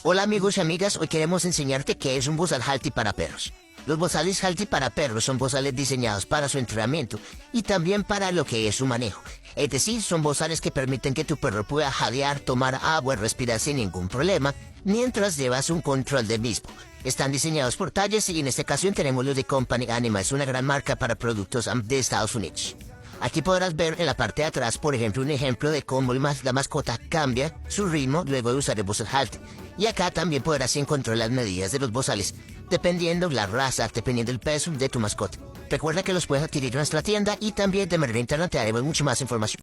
Hola amigos y amigas, hoy queremos enseñarte qué es un bozal Halti para perros. Los bozales Halti para perros son bozales diseñados para su entrenamiento y también para lo que es su manejo. Es decir, son bozales que permiten que tu perro pueda jadear, tomar agua y respirar sin ningún problema, mientras llevas un control del mismo. Están diseñados por tallas y en esta ocasión tenemos los de Company Animals, una gran marca para productos de Estados Unidos. Aquí podrás ver en la parte de atrás, por ejemplo, un ejemplo de cómo la mascota cambia su ritmo luego de usar el bozal Halti. Y acá también podrás encontrar las medidas de los bozales, dependiendo la raza, dependiendo el peso de tu mascota. Recuerda que los puedes adquirir en nuestra tienda y también de manera interna te daremos mucha más información.